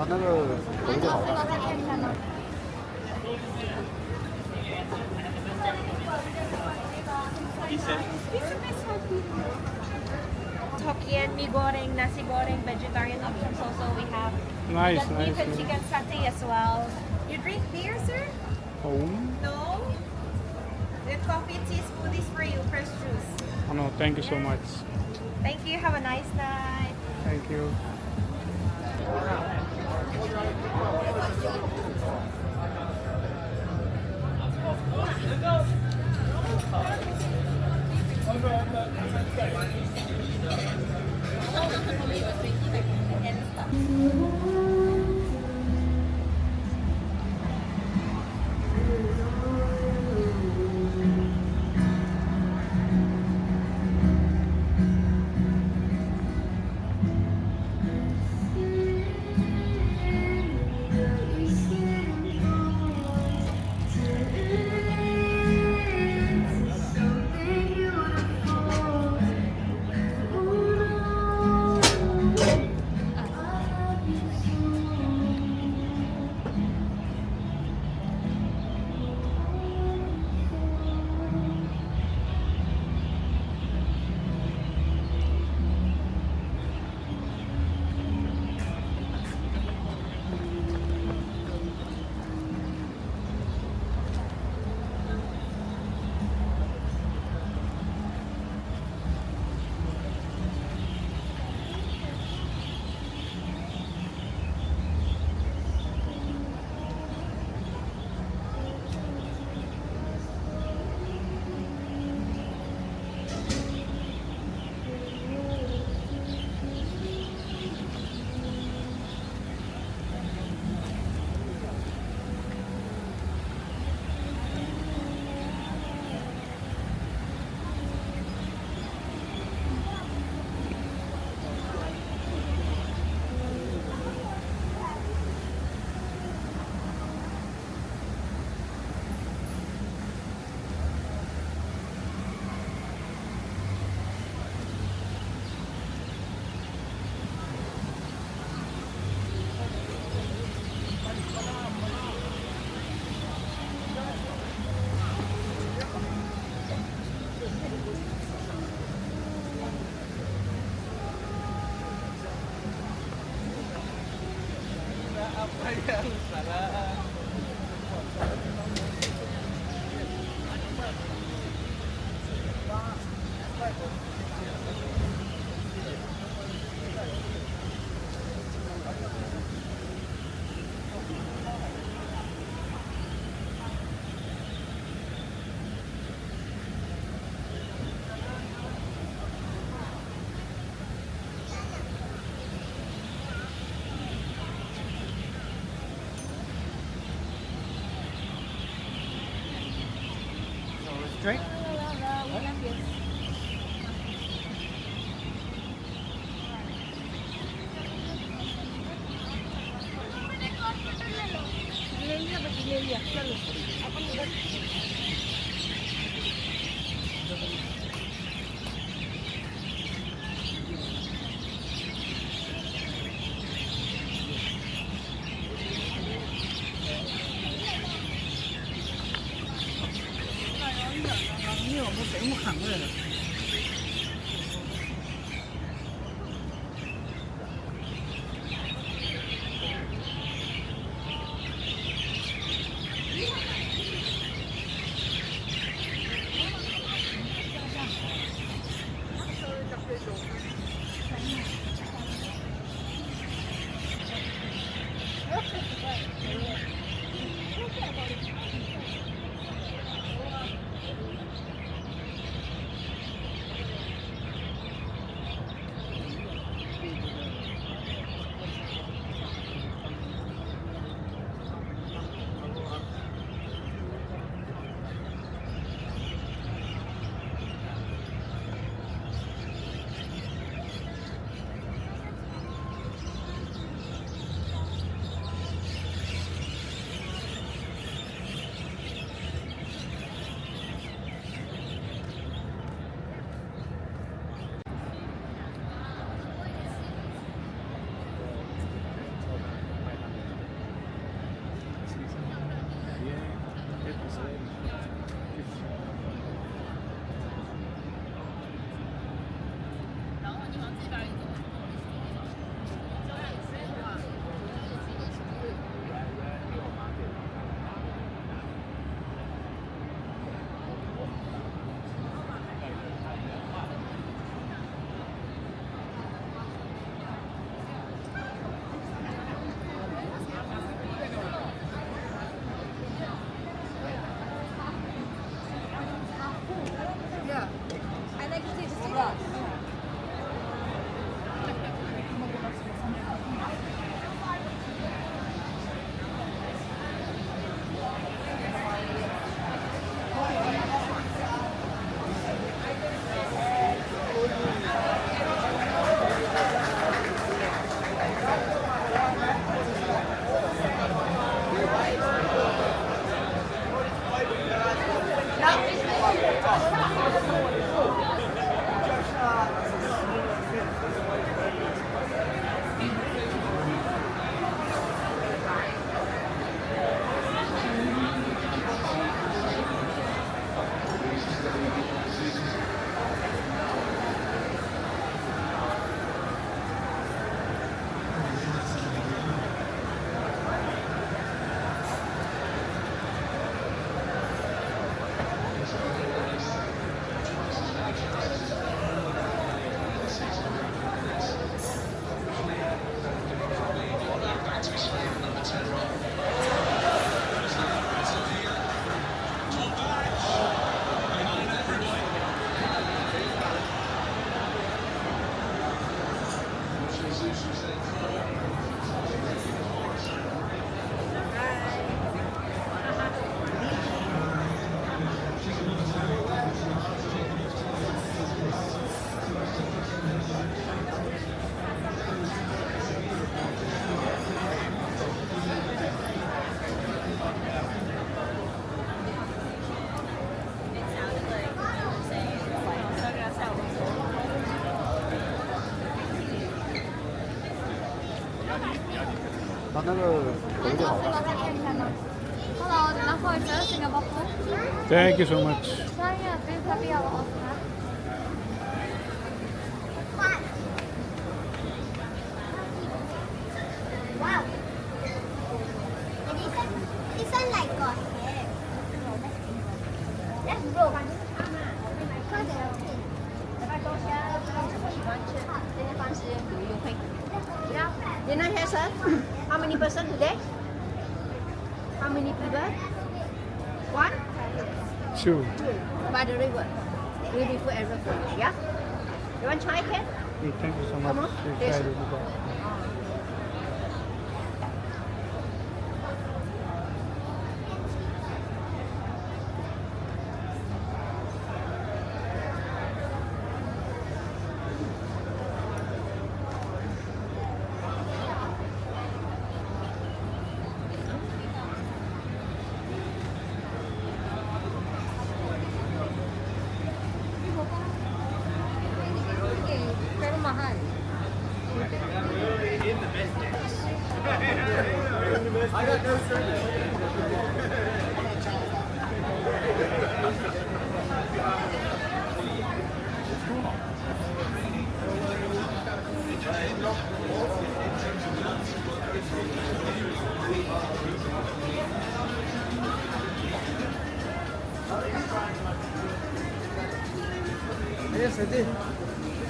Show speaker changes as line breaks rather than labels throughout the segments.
那个头就好了。
Hokkien, mee goreng, nasi goreng, vegetarian options also we have.
Nice,
Got
nice.
beef and chicken satay as well. You drink beer, sir?
Oh.
No? The coffee, tea, smoothies for you, fresh juice.
Oh no, thank you so much.
Thank you. Have a nice night.
Thank you.
Drink? 那个红就好了。
Hello, the number is Singapore food.
Thank you so much.
Try this happy hour offer.
Wow. This one like got hair. Let's go. 快点。
这些方式有优惠。Yeah. Dinner here, sir. How many person today? How many people? One?
Two.
By the river. Beautiful area for you, yeah? You want try, Ken?
Hey, thank you so much.
Come on,
We'll
taste
try
it.
to do that.
Pero mahal.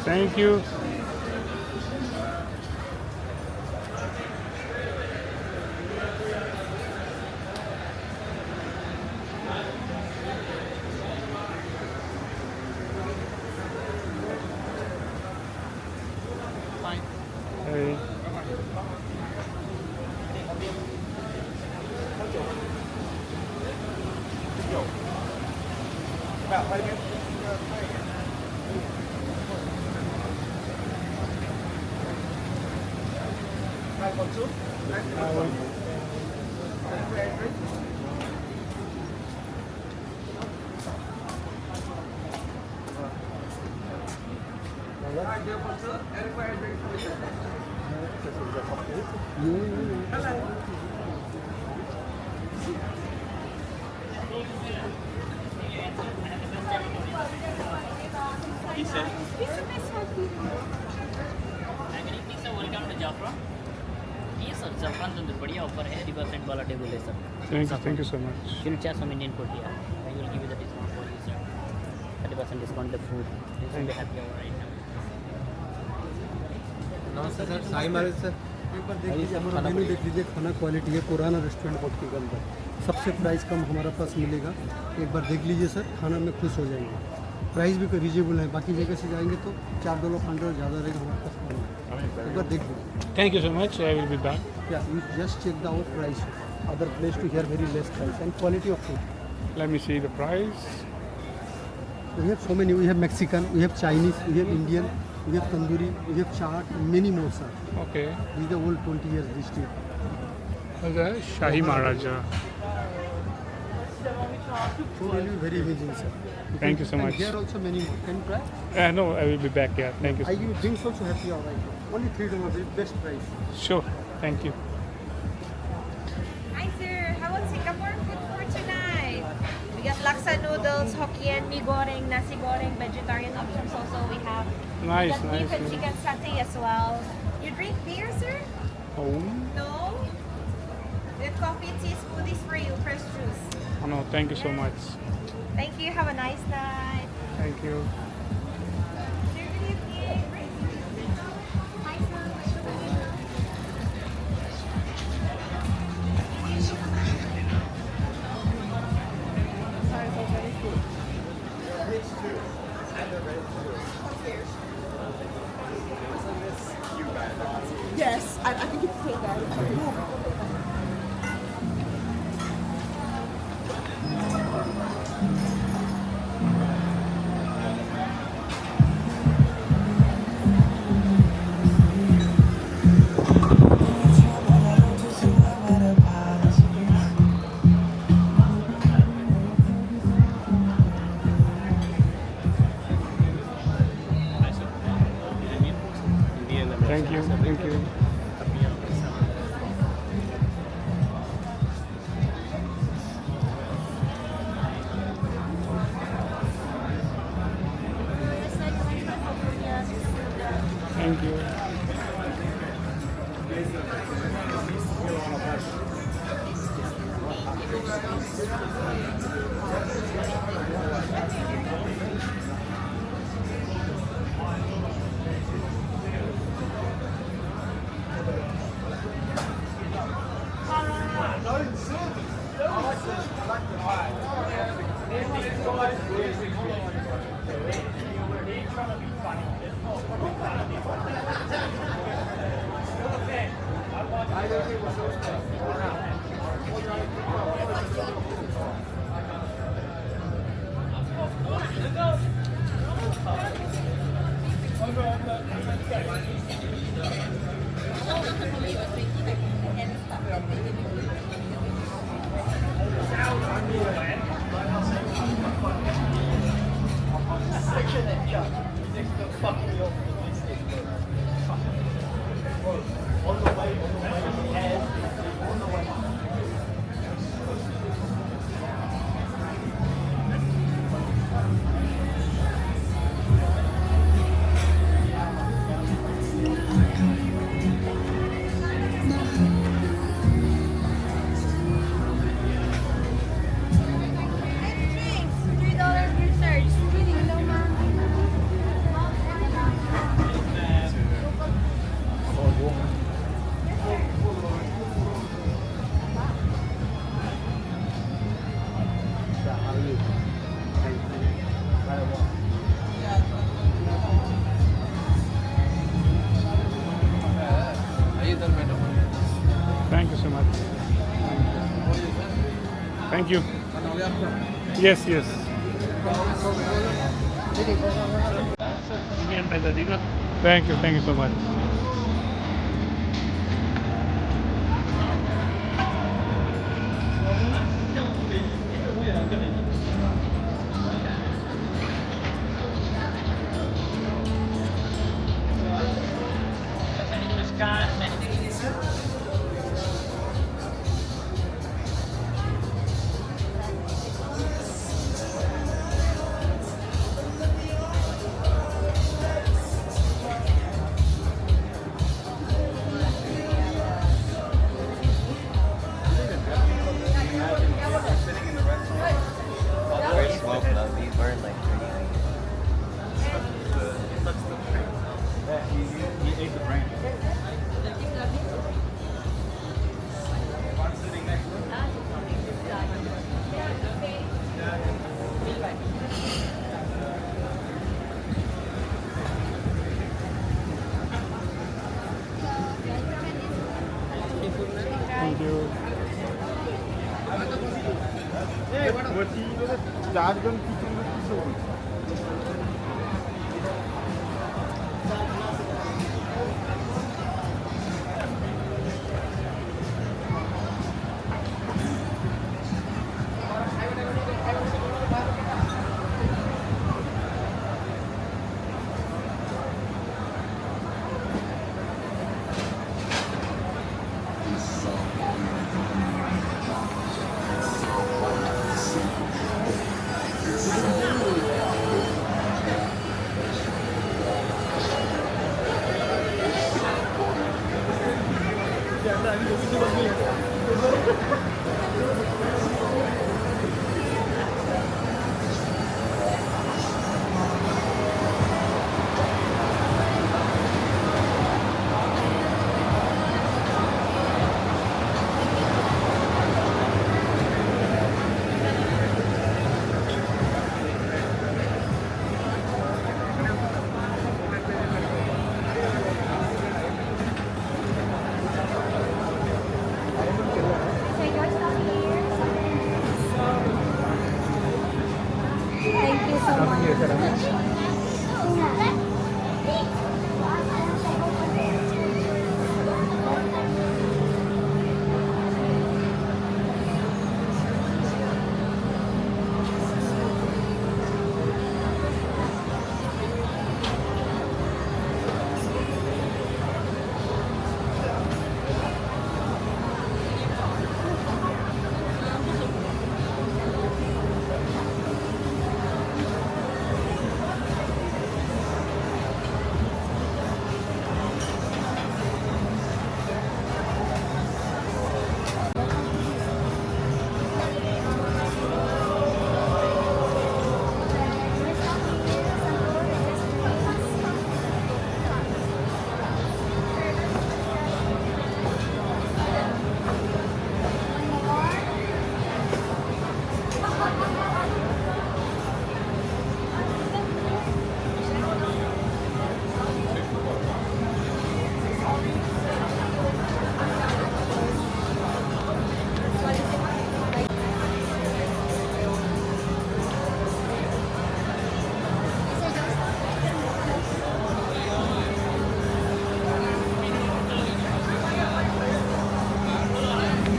Thank you. Hey.
बढ़िया offer है रिवर्साइड वाला table है sir
Thank you so much.
You'll share some Indian food here. I will give you the discount for you, sir. 30% discount the food. You will be happy over right now.
नमस्ते sir, Sai महाराज sir. एक बार देख लीजिए, हमारा menu देख लीजिए, खाना quality है, पुराना रेस्टोरेंट बॉक्स के अंदर सबसे प्राइस कम हमारा पास मिलेगा। एक बार देख लीजिए सर, खाना में खुश हो जाएंगे। प्राइस भी रीजनेबल है, बाकी जगह से जाएंगे तो $4 $5 ज़्यादा रहेगा, हमारे पास कम है। एक बार देख लीजिए।
Thank you so much. I will be back.
Yeah, you just check the our price. Other place to here very less price and quality of food.
Let me see the price.
We have so many. We have Mexican, we have Chinese, we have Indian, we have tandoori, we have chaat, many more sir.
Okay.
These are all 20 years district.
Okay. Shahi Maharaja.
Food will be very amazing sir.
Thank you so
and
much.
Here also many more. Can you try?
No, I will be back. Yeah. Thank you.
I give you drinks also happy hour right now. Only $3 is best price.
Sure. Thank you.
Hi, sir. How about Singapore food for tonight? We got laksa noodles, Hokkien, mee goreng, nasi goreng, vegetarian options also we have.
Nice,
We got beef and
nice.
chicken satay as well. You drink beer, sir?
Oh.
No? We have coffee, tea, smoothies for you, fresh juice.
Oh no. Thank you so much.
Thank you. Have a nice night.
Thank you.
Sir, good evening.
Hi sir.
Yes, I think you can take that.
Thank you so much. Thank you. Yes, yes. Thank you so much.
Very smoke though. These burn like crazy. He ate the brain.
Thank you.
চারজন কিছু কিছু
Thank you so much.